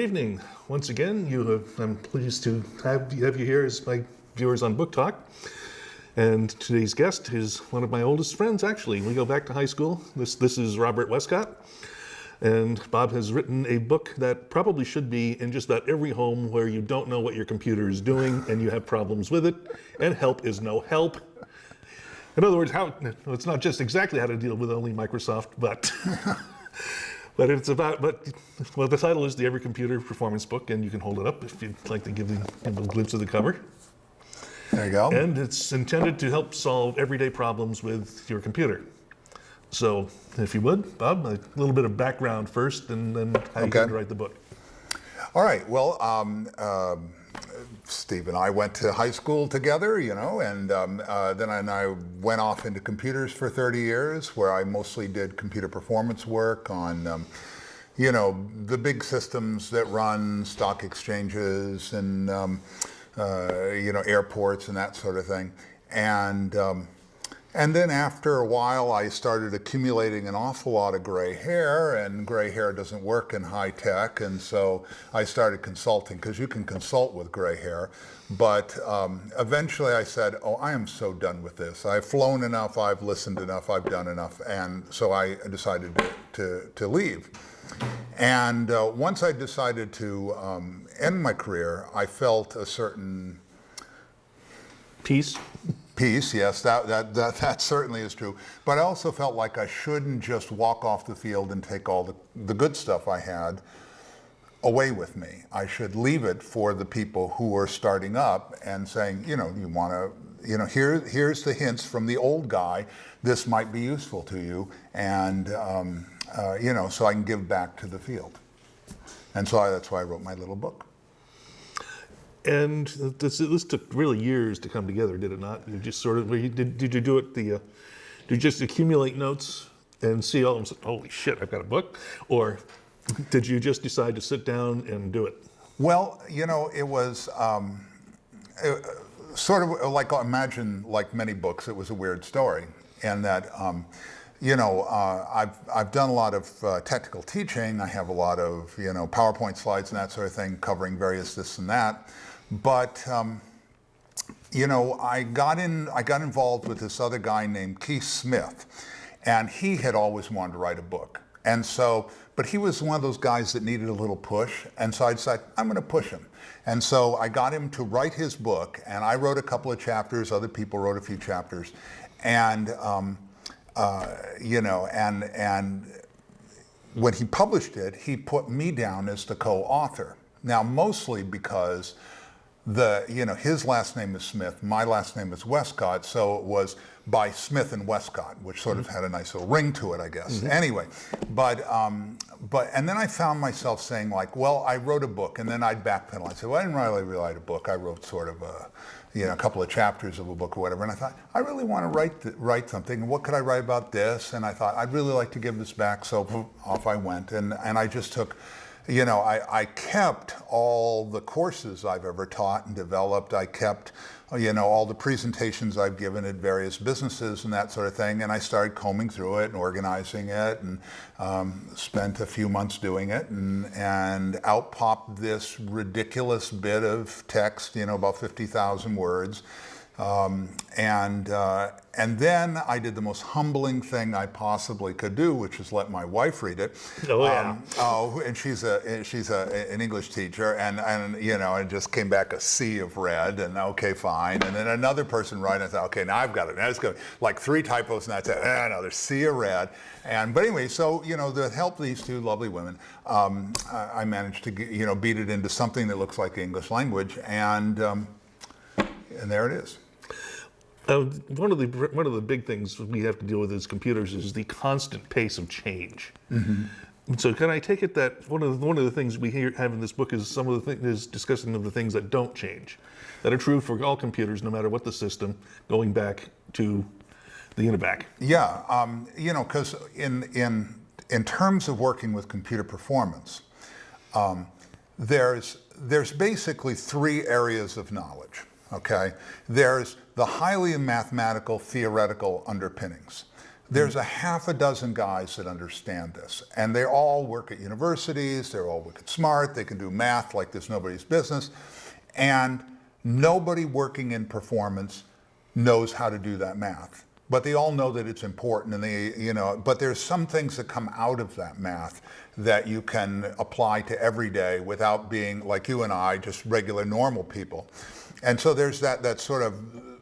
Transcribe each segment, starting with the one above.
evening. Once again, I'm pleased to have you here as my viewers on Book Talk. And today's guest is one of my oldest friends, actually. We go back to high school. This is Robert Wescott. And Bob has written a book that probably should be in just about every home where you don't know what your computer is doing and you have problems with it, and help is no help. In other words, it's not just exactly how to deal with only Microsoft, but well, the title is The Every Computer Performance Book, and you can hold it up if you'd like to give a glimpse of the cover. There you go. And it's intended to help solve everyday problems with your computer. So, if you would, Bob, a little bit of background first, and then how you came to write the book. All right. Well, Steve and I went to high school together, and then I went off into computers for 30 years, where I mostly did computer performance work on, the big systems that run stock exchanges and, airports and that sort of thing. And then after a while, I started accumulating an awful lot of gray hair, and gray hair doesn't work in high tech, and so I started consulting, because you can consult with gray hair. But eventually I said, I am so done with this. I've flown enough, I've listened enough, I've done enough, and so I decided to leave. And once I decided to end my career, I felt a certain Peace, yes, that certainly is true. But I also felt like I shouldn't just walk off the field and take all the good stuff I had away with me. I should leave it for the people who are starting up and saying, you want to, here's the hints from the old guy. This might be useful to you, and so I can give back to the field. And so that's why I wrote my little book. And this took really years to come together, did it not? You just sort of, did you do it, did you just accumulate notes and see all of them, holy shit, I've got a book? Or did you just decide to sit down and do it? Well, it was sort of like, imagine like many books, it was a weird story. And that, I've done a lot of technical teaching. I have a lot of, PowerPoint slides and that sort of thing, covering various this and that. But, I got involved with this other guy named Keith Smith, and he had always wanted to write a book. And so, but he was one of those guys that needed a little push, and so I decided, I'm going to push him. And so I got him to write his book, and I wrote a couple of chapters, other people wrote a few chapters, and, and when he published it, he put me down as the co-author. Now, mostly because his last name is Smith, my last name is Wescott, so it was by Smith and Wescott, which sort of had a nice little ring to it, I guess. Mm-hmm. Anyway, and then I found myself saying, like, well, I wrote a book, and then I'd backpedal. I said, well, I didn't really write a book. I wrote sort of a couple of chapters of a book or whatever. And I thought, I really want to write something. And what could I write about this? And I thought, I'd really like to give this back. So off I went, and I just took. I kept all the courses I've ever taught and developed. I kept, all the presentations I've given at various businesses and that sort of thing. And I started combing through it and organizing it, and spent a few months doing it. And out popped this ridiculous bit of text, about 50,000 words. And then I did the most humbling thing I possibly could do, which is let my wife read it. Oh yeah. And she's an English teacher, and it just came back a sea of red, and okay, fine. And then another person wrote, and I thought, okay, now I've got it. Now it's got like 3 typos, and I said, another sea of red. But anyway, so to help these two lovely women, I managed to beat it into something that looks like the English language, and there it is. One of the big things we have to deal with as computers is the constant pace of change. Mm-hmm. So can I take it that one of the things we have in this book is some of the things discussing of the things that don't change, that are true for all computers, no matter what the system, going back to the Univac. Yeah, because in terms of working with computer performance, there's basically 3 areas of knowledge. Okay, there's the highly mathematical theoretical underpinnings. There's a half a dozen guys that understand this, and they all work at universities, they're all wicked smart, they can do math like there's nobody's business, and nobody working in performance knows how to do that math. But they all know that it's important, and but there's some things that come out of that math that you can apply to every day without being, like you and I, just regular normal people. And so there's that sort of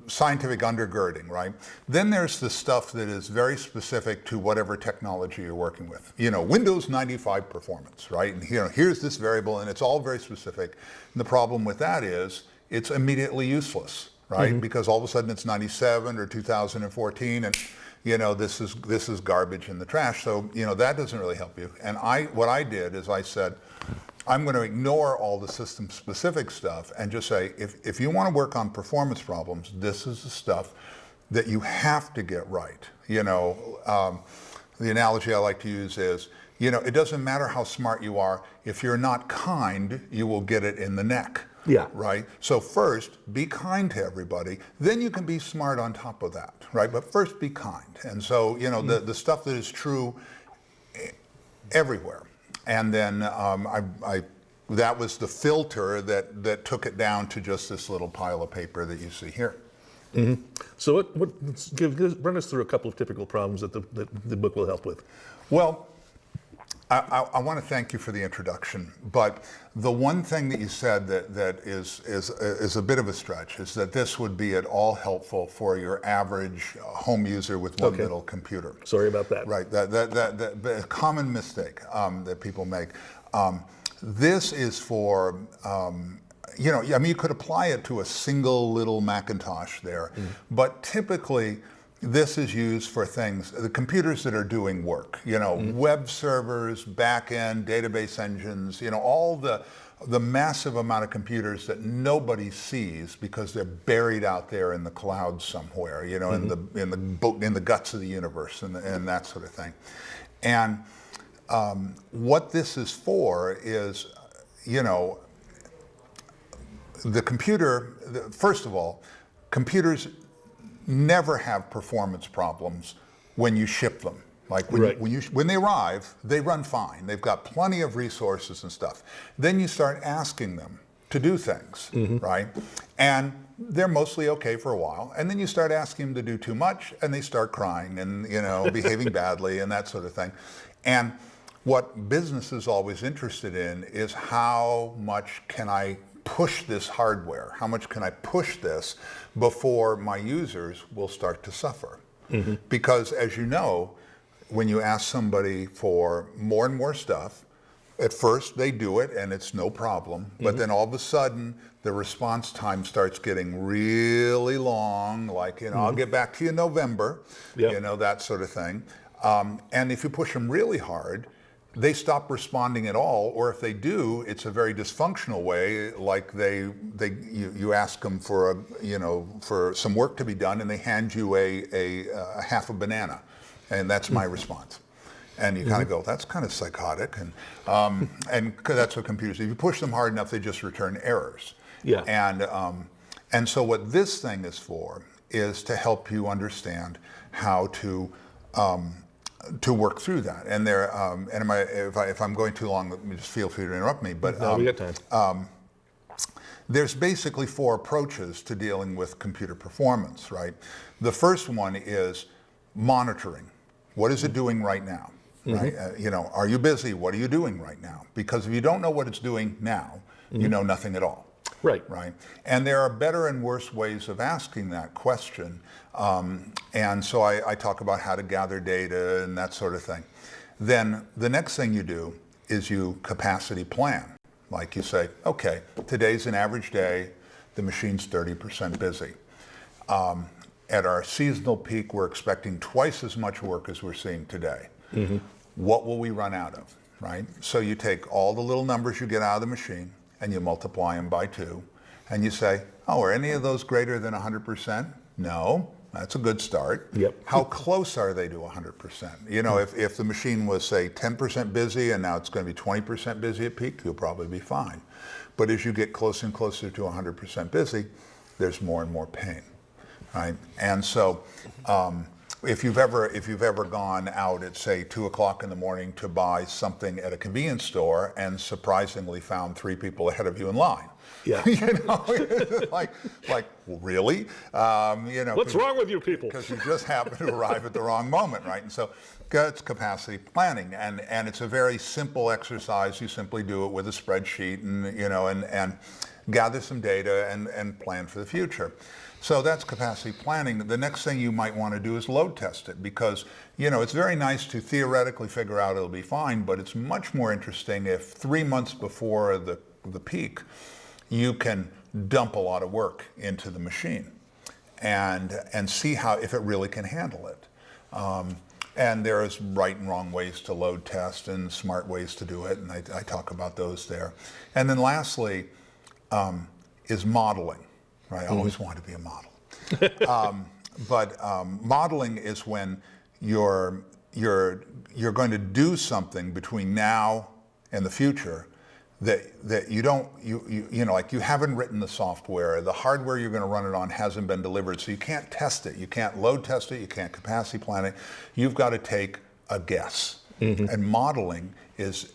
scientific undergirding, right? Then there's the stuff that is very specific to whatever technology you're working with. Windows 95 performance, right? And here's this variable, and it's all very specific. And the problem with that is it's immediately useless, right? Because all of a sudden it's 97 or 2014, and this is garbage in the trash. So that doesn't really help you. And what I did is I said, I'm going to ignore all the system specific stuff and just say, if you want to work on performance problems, this is the stuff that you have to get right. The analogy I like to use is, it doesn't matter how smart you are. If you're not kind, you will get it in the neck. Yeah. Right? So first, be kind to everybody. Then you can be smart on top of that, right? But first, be kind. And so, the stuff that is true everywhere. And then that was the filter that took it down to just this little pile of paper that you see here. So run us through a couple of typical problems that the book will help with. Well, I want to thank you for the introduction, but the one thing that you said that is a bit of a stretch is that this would be at all helpful for your average home user with one little computer. Sorry about that. Right, that a common mistake that people make. This is for, you could apply it to a single little Macintosh there, but typically this is used for things, the computers that are doing work, web servers, back-end, database engines, all the massive amount of computers that nobody sees because they're buried out there in the cloud somewhere, in the guts of the universe and that sort of thing. And what this is for is, the computer, first of all, computers never have performance problems when you ship them. Like when they arrive, they run fine. They've got plenty of resources and stuff. Then you start asking them to do things, right? And they're mostly okay for a while. And then you start asking them to do too much, and they start crying and behaving badly and that sort of thing. And what business is always interested in is how much can I push this hardware? How much can I push this before my users will start to suffer? Because as you know, when you ask somebody for more and more stuff, at first they do it and it's no problem, but then all of a sudden the response time starts getting really long, like, I'll get back to you in November, that sort of thing. And if you push them really hard, they stop responding at all, or if they do, it's a very dysfunctional way, like you ask them for for some work to be done, and they hand you a half a banana, and that's my response. And you kind of go, that's kind of psychotic, and 'cause that's what computers do. If you push them hard enough, they just return errors. Yeah. And so what this thing is for is to help you understand how to work through that. And if I'm going too long, let me just feel free to interrupt me. But no, we got time. There's basically 4 approaches to dealing with computer performance, right? The first one is monitoring. What is it doing right now? Right? Are you busy? What are you doing right now? Because if you don't know what it's doing now, you know nothing at all. Right. Right. And there are better and worse ways of asking that question. And so I talk about how to gather data and that sort of thing. Then the next thing you do is you capacity plan. Like you say, okay, today's an average day, the machine's 30% busy. At our seasonal peak, we're expecting twice as much work as we're seeing today. What will we run out of, right? So you take all the little numbers you get out of the machine and you multiply them by 2, and you say, oh, are any of those greater than 100%? No, that's a good start. Yep. How close are they to 100%? If the machine was, say, 10% busy and now it's going to be 20% busy at peak, you'll probably be fine. But as you get closer and closer to 100% busy, there's more and more pain, right? And so if you've ever gone out at say 2 o'clock in the morning to buy something at a convenience store and surprisingly found 3 people ahead of you in line. Yeah. like well, really? What's wrong with you people? Because you just happen to arrive at the wrong moment, right? And so it's capacity planning, and it's a very simple exercise. You simply do it with a spreadsheet, and gather some data and plan for the future. So that's capacity planning. The next thing you might want to do is load test it, because it's very nice to theoretically figure out it'll be fine, but it's much more interesting if 3 months before the peak, you can dump a lot of work into the machine and see if it really can handle it. And there's right and wrong ways to load test and smart ways to do it, and I talk about those there. And then lastly is modeling, right? I always want to be a model. But modeling is when you're going to do something between now and the future that you haven't written the software, the hardware you're going to run it on hasn't been delivered, so you can't test it, you can't load test it, you can't capacity plan it. You've got to take a guess. And modeling is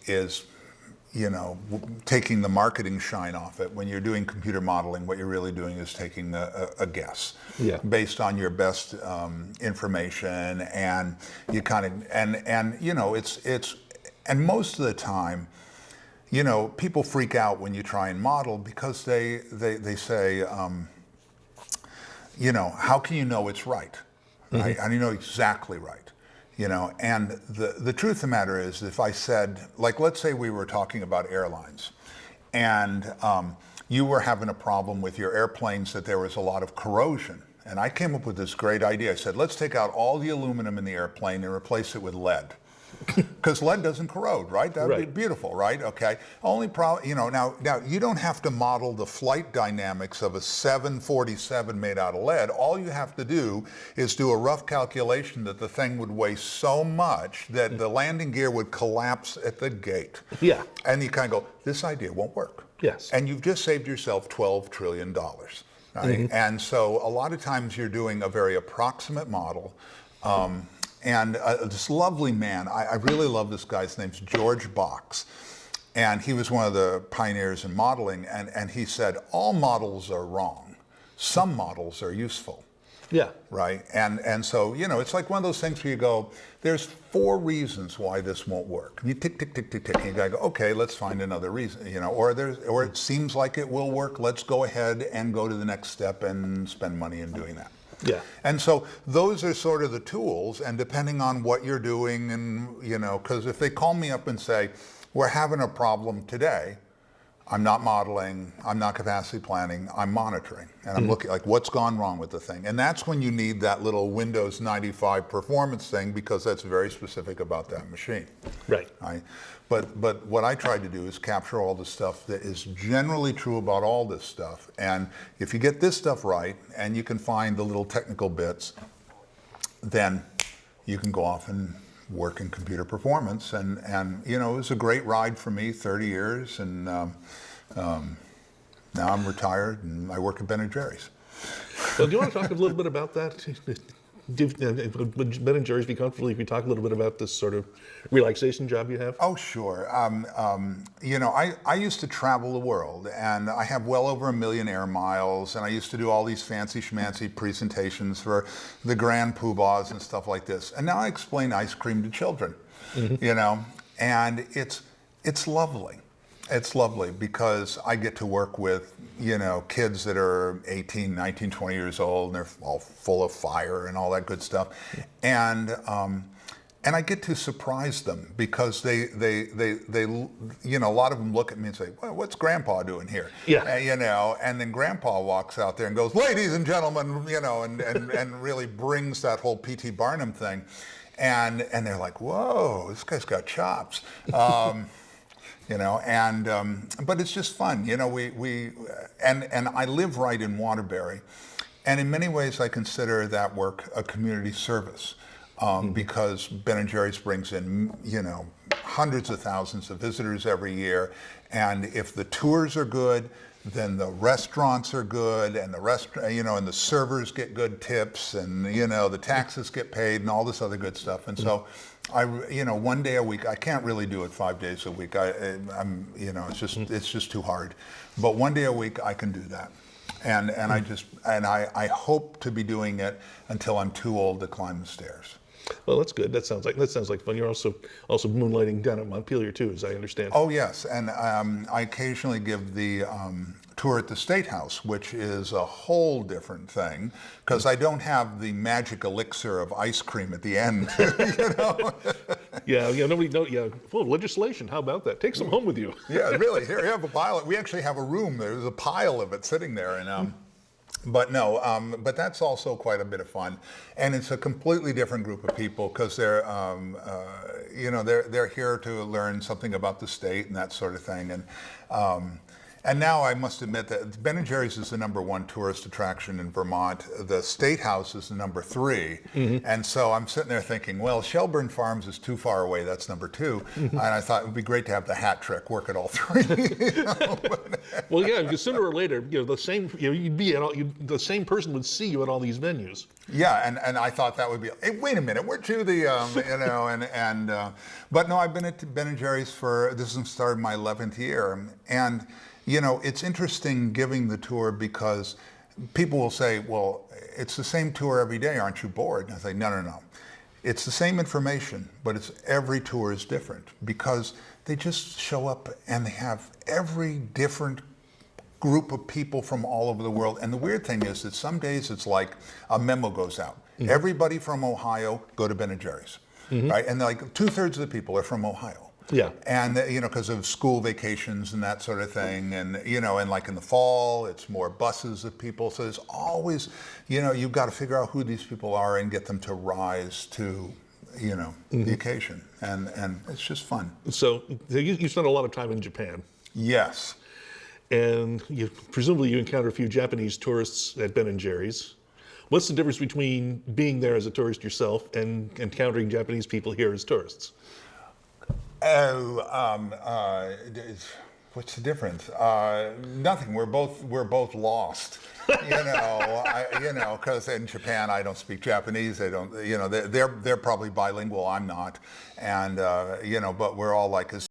taking the marketing shine off it. When you're doing computer modeling, what you're really doing is taking a guess based on your best information, and you kind of and most of the time, people freak out when you try and model because they say, how can you know it's right? Right? How do you know exactly right? And the truth of the matter is, if I said, like, let's say we were talking about airlines, and you were having a problem with your airplanes that there was a lot of corrosion. And I came up with this great idea. I said, let's take out all the aluminum in the airplane and replace it with lead. Because lead doesn't corrode, right? That would be beautiful, right? Okay. Only problem, now you don't have to model the flight dynamics of a 747 made out of lead. All you have to do is do a rough calculation that the thing would weigh so much that the landing gear would collapse at the gate. Yeah. And you kind of go, this idea won't work. Yes. And you've just saved yourself $12 trillion. Right? And so a lot of times you're doing a very approximate model. And this lovely man, I really love this guy's name's George Box. And he was one of the pioneers in modeling. And he said, all models are wrong. Some models are useful. Yeah. Right? And so, it's like one of those things where you go, there's 4 reasons why this won't work. And you tick, tick, tick, tick, tick. And you gotta go, okay, let's find another reason, or it seems like it will work. Let's go ahead and go to the next step and spend money in doing that. Yeah. And so those are sort of the tools, and depending on what you're doing, and because if they call me up and say, we're having a problem today, I'm not modeling, I'm not capacity planning, I'm monitoring, and I'm looking like what's gone wrong with the thing. And that's when you need that little Windows 95 performance thing, because that's very specific about that machine. Right. But what I tried to do is capture all the stuff that is generally true about all this stuff. And if you get this stuff right, and you can find the little technical bits, then you can go off and work in computer performance. And it was a great ride for me, 30 years. And now I'm retired, and I work at Ben & Jerry's. Well, do you want to talk a little bit about that? Would Ben & Jerry's be comfortable if we talk a little bit about this sort of relaxation job you have? Oh, sure. I used to travel the world, and I have well over 1 million air miles, and I used to do all these fancy schmancy presentations for the grand poobahs and stuff like this. And now I explain ice cream to children, and it's lovely. It's lovely because I get to work with, kids that are 18, 19, 20 years old, and they're all full of fire and all that good stuff. And I get to surprise them because they a lot of them look at me and say, well, what's Grandpa doing here? Yeah. And then Grandpa walks out there and goes, ladies and gentlemen, and really brings that whole P.T. Barnum thing. And they're like, whoa, this guy's got chops. But it's just fun. And I live right in Waterbury, and in many ways I consider that work a community service, because Ben & Jerry's brings in, hundreds of thousands of visitors every year, and if the tours are good, then the restaurants are good, and and the servers get good tips, and the taxes get paid, and all this other good stuff. And so, one day a week, I can't really do it 5 days a week. It's just too hard. But one day a week, I can do that. And I hope to be doing it until I'm too old to climb the stairs. Well, that's good. That sounds like fun. You're also moonlighting down at Montpelier too, as I understand. Oh yes, and I occasionally give the tour at the State House, which is a whole different thing because I don't have the magic elixir of ice cream at the end. Yeah, nobody knows. Yeah, well, legislation. How about that? Take some home with you. Yeah, really. Here you have a pile. We actually have a room. There's a pile of it sitting there, and. But that's also quite a bit of fun, and it's a completely different group of people because they're here to learn something about the state and that sort of thing, and now I must admit that Ben & Jerry's is the #1 tourist attraction in Vermont. The State House is the #3, and so I'm sitting there thinking, well, Shelburne Farms is too far away. That's #2, and I thought it would be great to have the hat trick, work at all three. Well, yeah, because sooner or later, the same person would see you at all these venues. Yeah, and I thought that would be. Hey, wait a minute, we're to the but no, I've been at Ben & Jerry's this has started my 11th year, and. It's interesting giving the tour because people will say, well, it's the same tour every day, aren't you bored? And I say, no. It's the same information, but every tour is different because they just show up and they have every different group of people from all over the world. And the weird thing is that some days it's like a memo goes out. Mm-hmm. Everybody from Ohio, go to Ben & Jerry's, right? And like 2/3 of the people are from Ohio. Yeah. And, because of school vacations and that sort of thing. And, and like in the fall, it's more buses of people. So there's always, you've got to figure out who these people are and get them to rise to, the occasion. And it's just fun. So you spent a lot of time in Japan. Yes. And presumably you encounter a few Japanese tourists at Ben & Jerry's. What's the difference between being there as a tourist yourself and encountering Japanese people here as tourists? What's the difference? Nothing. We're both lost. Because in Japan I don't speak Japanese. They don't. They're probably bilingual. I'm not. And but we're all like, as